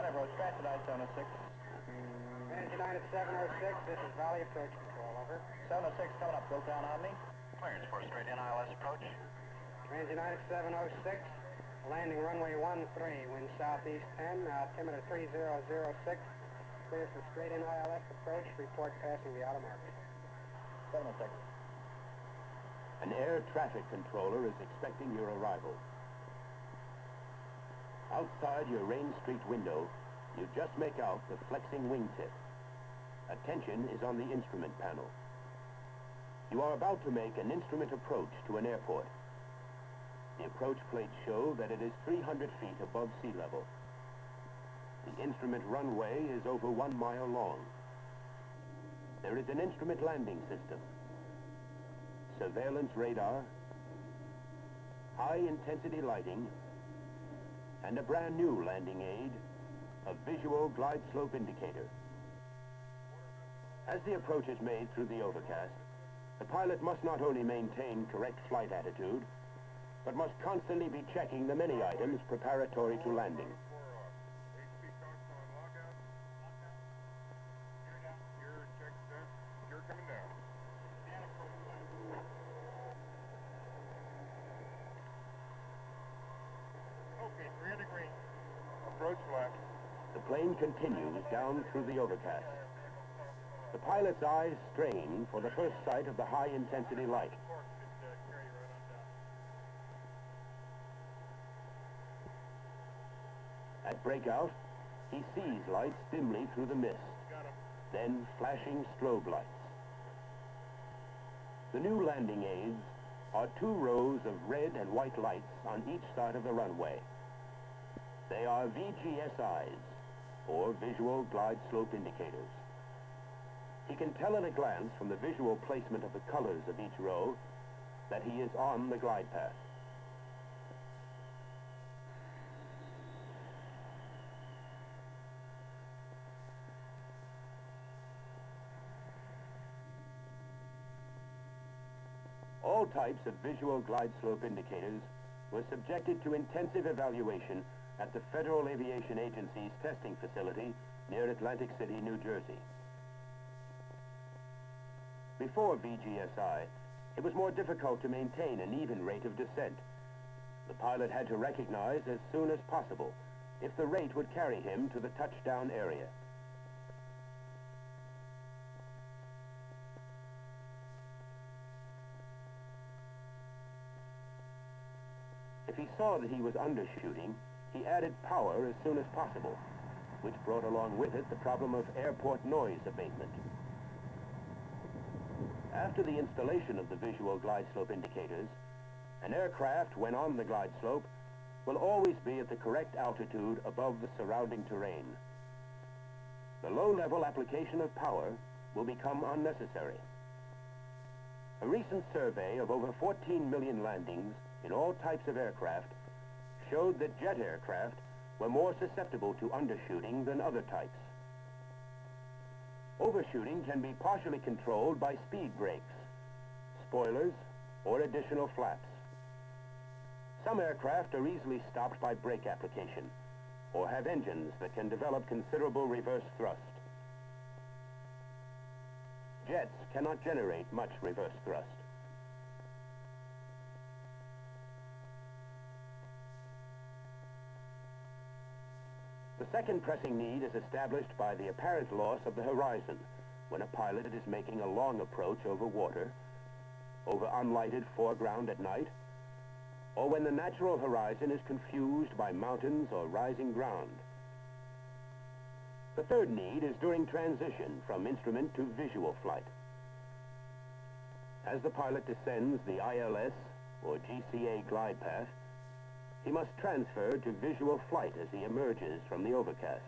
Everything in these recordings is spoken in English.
approach, fast tonight, 706. United 706, this is Valley Approach Control, over. 706 coming up, built down Omni. Clearance for straight in ILS approach. United 706, landing runway 13, wind southeast 10, altimeter 3006, clears for straight in ILS approach, report passing the auto mark. 706. An air traffic controller is expecting your arrival. Outside your Rain Street window, you just make out the flexing wingtip. Attention is on the instrument panel. You are about to make an instrument approach to an airport. The approach plates show that it is 300 feet above sea level. The instrument runway is over 1 mile long. There is an instrument landing system, surveillance radar, high-intensity lighting, and a brand new landing aid, a visual glide slope indicator. As the approach is made through the overcast, the pilot must not only maintain correct flight attitude, but must constantly be checking the many items preparatory to landing. You're coming down. Okay, 300 green. Approach left. The plane continues down through the overcast. The pilot's eyes strain for the first sight of the high-intensity light. At breakout, he sees lights dimly through the mist, then flashing strobe lights. The new landing aids are 2 rows of red and white lights on each side of the runway. They are VGSIs, or Visual Glide Slope Indicators. He can tell at a glance from the visual placement of the colors of each row that he is on the glide path. All types of visual glide slope indicators were subjected to intensive evaluation at the Federal Aviation Agency's testing facility near Atlantic City, New Jersey. Before VGSI, it was more difficult to maintain an even rate of descent. The pilot had to recognize as soon as possible if the rate would carry him to the touchdown area. If he saw that he was undershooting, he added power as soon as possible, which brought along with it the problem of airport noise abatement. After the installation of the visual glide slope indicators, an aircraft, when on the glide slope, will always be at the correct altitude above the surrounding terrain. The low-level application of power will become unnecessary. A recent survey of over 14 million landings in all types of aircraft showed that jet aircraft were more susceptible to undershooting than other types. Overshooting can be partially controlled by speed brakes, spoilers, or additional flaps. Some aircraft are easily stopped by brake application, or have engines that can develop considerable reverse thrust. Jets cannot generate much reverse thrust. The second pressing need is established by the apparent loss of the horizon when a pilot is making a long approach over water, over unlighted foreground at night, or when the natural horizon is confused by mountains or rising ground. The third need is during transition from instrument to visual flight. As the pilot descends the ILS or GCA glide path, he must transfer to visual flight as he emerges from the overcast.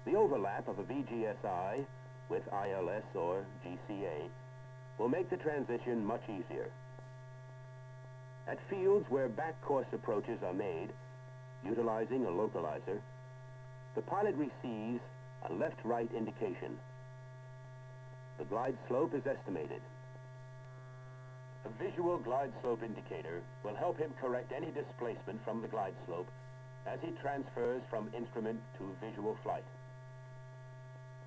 The overlap of a VGSI with ILS or GCA will make the transition much easier. At fields where back-course approaches are made, utilizing a localizer, the pilot receives a left-right indication. The glide slope is estimated. A visual glide slope indicator will help him correct any displacement from the glide slope as he transfers from instrument to visual flight.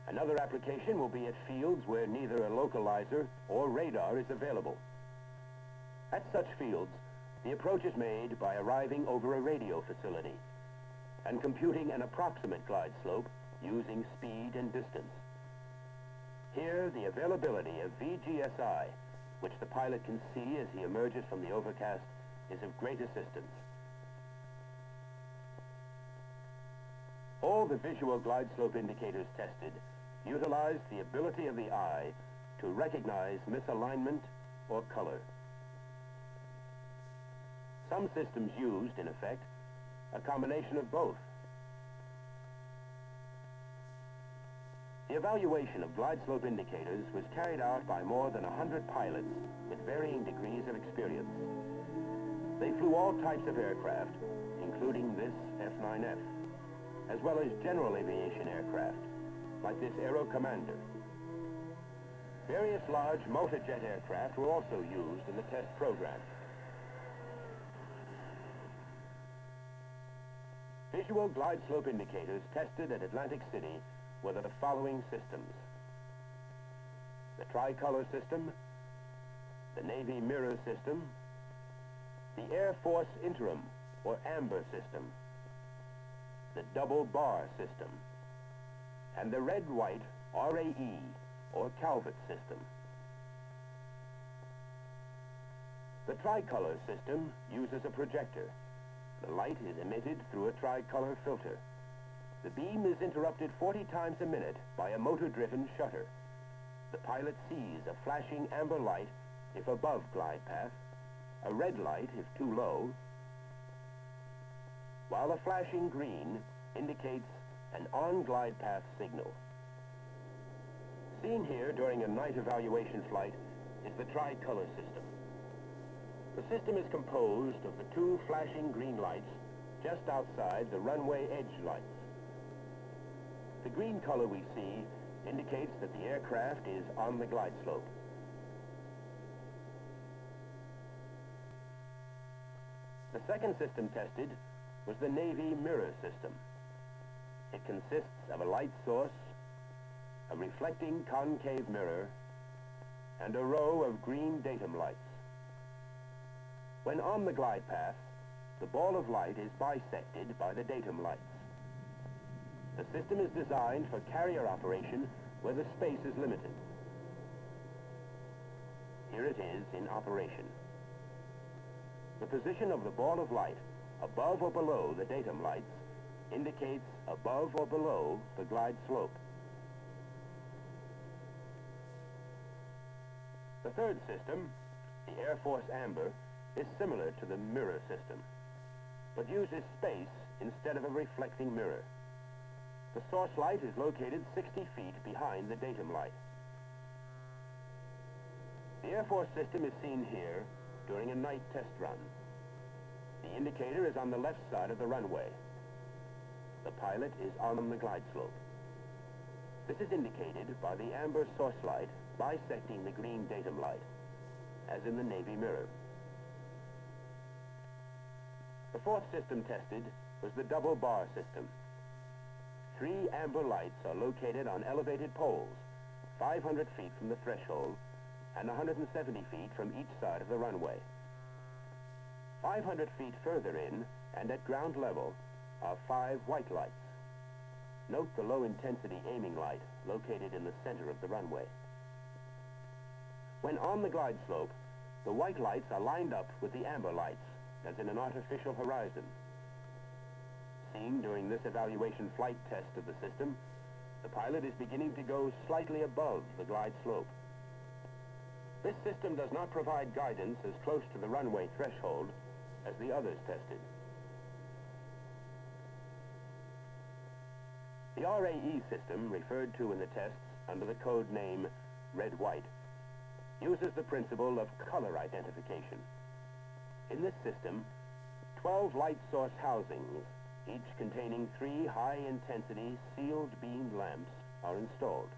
Another application will be at fields where neither a localizer or radar is available. At such fields, the approach is made by arriving over a radio facility and computing an approximate glide slope using speed and distance. Here, the availability of VGSI, which the pilot can see as he emerges from the overcast, is of great assistance. All the visual glide slope indicators tested utilize the ability of the eye to recognize misalignment or color. Some systems used, in effect, a combination of both. The evaluation of glide slope indicators was carried out by more than 100 pilots with varying degrees of experience. They flew all types of aircraft, including this F-9F, as well as general aviation aircraft, like this Aero Commander. Various large motor-jet aircraft were also used in the test program. Visual glide slope indicators tested at Atlantic City were the following systems: the Tricolor System, the Navy Mirror System, the Air Force Interim or Amber System, the Double Bar System, and the Red-White RAE or Calvert System. The Tricolor System uses a projector. The light is emitted through a tricolor filter. The beam is interrupted 40 times a minute by a motor-driven shutter. The pilot sees a flashing amber light if above glide path, a red light if too low, while a flashing green indicates an on-glide path signal. Seen here during a night evaluation flight is the Tricolor System. The system is composed of the two flashing green lights just outside the runway edge lights. The green color we see indicates that the aircraft is on the glide slope. The second system tested was the Navy Mirror System. It consists of a light source, a reflecting concave mirror, and a row of green datum lights. When on the glide path, the ball of light is bisected by the datum lights. The system is designed for carrier operation where the space is limited. Here it is in operation. The position of the ball of light above or below the datum lights indicates above or below the glide slope. The third system, the Air Force Amber, is similar to the mirror system, but uses space instead of a reflecting mirror. The source light is located 60 feet behind the datum light. The Air Force system is seen here during a night test run. The indicator is on the left side of the runway. The pilot is on the glide slope. This is indicated by the amber source light bisecting the green datum light, as in the Navy mirror. The fourth system tested was the double bar system. 3 amber lights are located on elevated poles, 500 feet from the threshold and 170 feet from each side of the runway. 500 feet further in and at ground level are 5 white lights. Note the low-intensity aiming light located in the center of the runway. When on the glide slope, the white lights are lined up with the amber lights, as in an artificial horizon. Seen during this evaluation flight test of the system, the pilot is beginning to go slightly above the glide slope. This system does not provide guidance as close to the runway threshold as the others tested. The RAE system, referred to in the tests under the code name Red-White, uses the principle of color identification. In this system, 12 light source housings, each containing 3 high-intensity sealed beam lamps, are installed,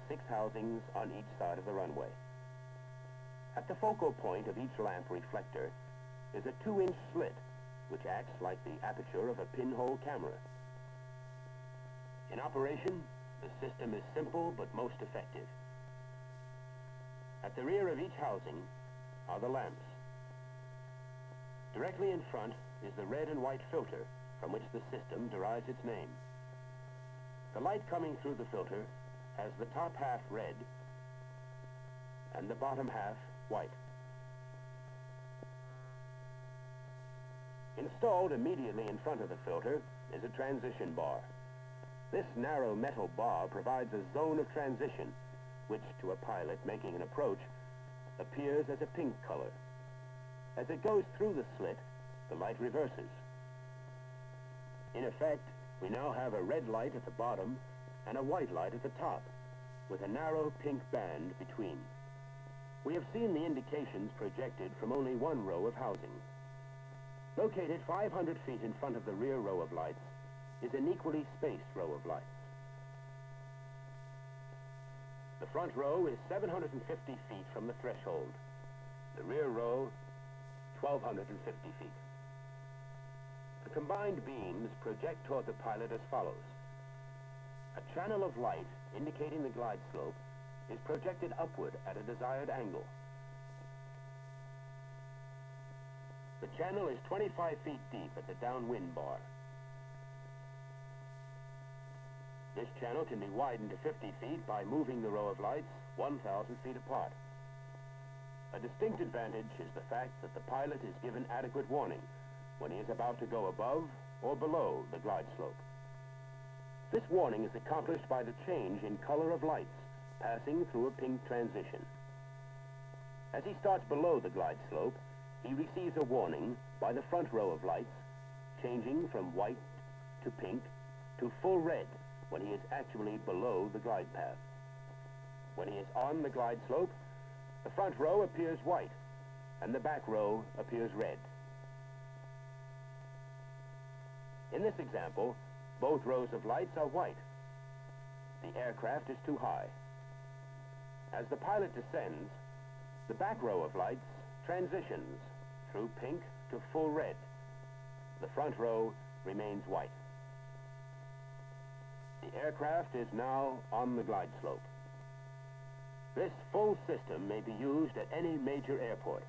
6 housings on each side of the runway. At the focal point of each lamp reflector is a 2-inch slit which acts like the aperture of a pinhole camera. In operation, the system is simple but most effective. At the rear of each housing are the lamps. Directly in front is the red and white filter from which the system derives its name. The light coming through the filter has the top half red and the bottom half white. Installed immediately in front of the filter is a transition bar. This narrow metal bar provides a zone of transition, which to a pilot making an approach appears as a pink color. As it goes through the slit, the light reverses. In effect, we now have a red light at the bottom and a white light at the top, with a narrow pink band between. We have seen the indications projected from only one row of housing. Located 500 feet in front of the rear row of lights is an equally spaced row of lights. The front row is 750 feet from the threshold. The rear row, 1,250 feet. The combined beams project toward the pilot as follows. A channel of light indicating the glide slope is projected upward at a desired angle. The channel is 25 feet deep at the downwind bar. This channel can be widened to 50 feet by moving the row of lights 1,000 feet apart. A distinct advantage is the fact that the pilot is given adequate warning when he is about to go above or below the glide slope. This warning is accomplished by the change in color of lights passing through a pink transition. As he starts below the glide slope, he receives a warning by the front row of lights changing from white to pink to full red when he is actually below the glide path. When he is on the glide slope, the front row appears white and the back row appears red. In this example, both rows of lights are white. The aircraft is too high. As the pilot descends, the back row of lights transitions through pink to full red. The front row remains white. The aircraft is now on the glide slope. This full system may be used at any major airport.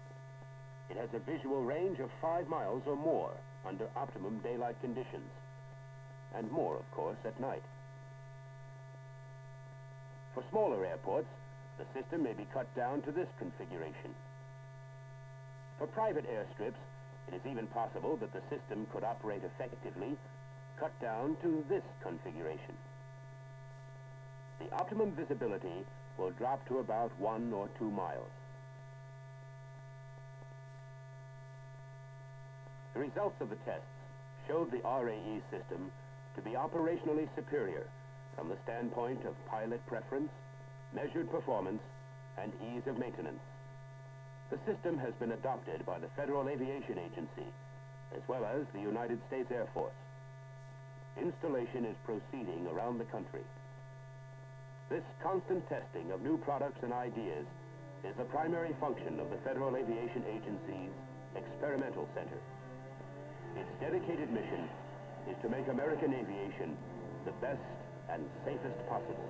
It has a visual range of 5 miles or more under optimum daylight conditions, and more, of course, at night. For smaller airports, the system may be cut down to this configuration. For private airstrips, it is even possible that the system could operate effectively cut down to this configuration. The optimum visibility will drop to about 1 or 2 miles. The results of the tests showed the RAE system to be operationally superior from the standpoint of pilot preference, measured performance, and ease of maintenance. The system has been adopted by the Federal Aviation Agency, as well as the United States Air Force. Installation is proceeding around the country. This constant testing of new products and ideas is the primary function of the Federal Aviation Agency's Experimental Center. Its dedicated mission is to make American aviation the best and safest possible.